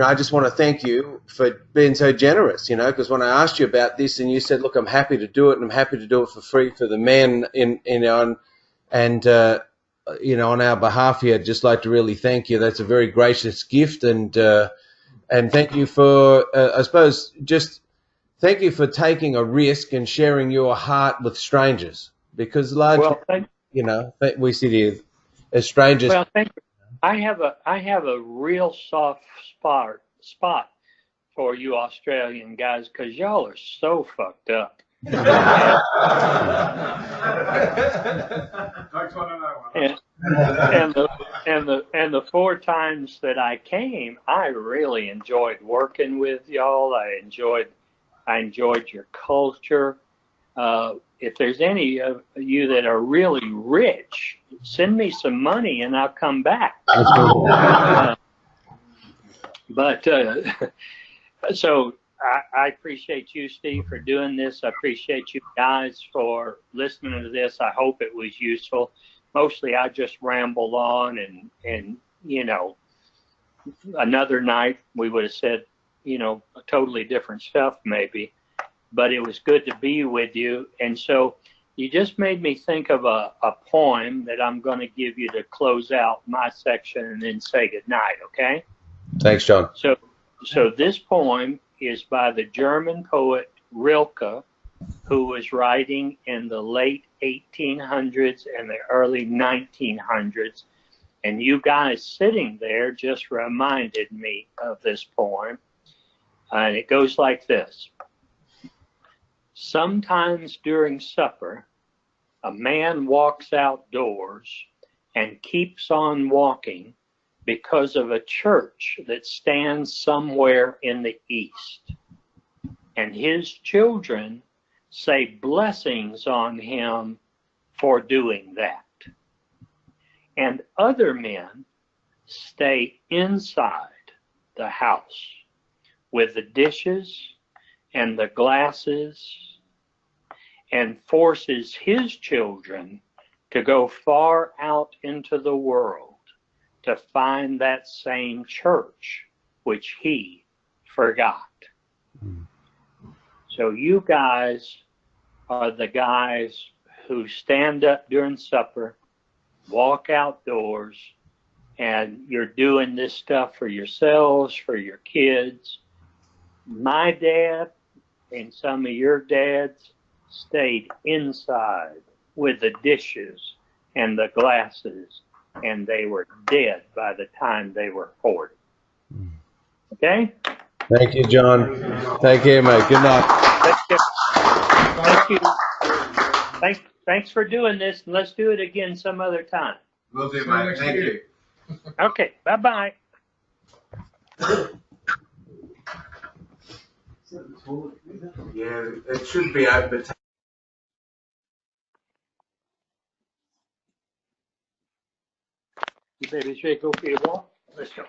I just want to thank you for being so generous, because when I asked you about this and you said, look, I'm happy to do it and I'm happy to do it for free for the men on our behalf here, I'd just like to really thank you. That's a very gracious gift. And thank you for, I suppose, just thank you for taking a risk and sharing your heart with strangers, because largely, we sit here as strangers. Well, thank you. I have a real soft spot for you Australian guys, because y'all are so fucked up. And the 4 times that I came, I really enjoyed working with y'all. I enjoyed your culture. If there's any of you that are really rich, send me some money and I'll come back. So I appreciate you, Steve, for doing this. I appreciate you guys for listening to this. I hope it was useful. Mostly I just rambled on and another night we would have said, totally different stuff maybe, but it was good to be with you. And so you just made me think of a poem that I'm going to give you to close out my section and then say goodnight, okay? Thanks, John. So this poem is by the German poet Rilke, who was writing in the late 1800s and the early 1900s. And you guys sitting there just reminded me of this poem. And it goes like this. Sometimes during supper, a man walks outdoors and keeps on walking because of a church that stands somewhere in the East. And his children say blessings on him for doing that. And other men stay inside the house with the dishes and the glasses and forces his children to go far out into the world to find that same church which he forgot. So you guys are the guys who stand up during supper, walk outdoors, and you're doing this stuff for yourselves, for your kids. My dad and some of your dads stayed inside with the dishes and the glasses, and they were dead by the time they were 40. Okay? Thank you, John. Take care, mate. Good night. Thank you. Thanks for doing this, and let's do it again some other time. Will do, mate. Thank you. Okay, bye-bye. Yeah, it should be open. You babies ready to go for your walk? Let's go.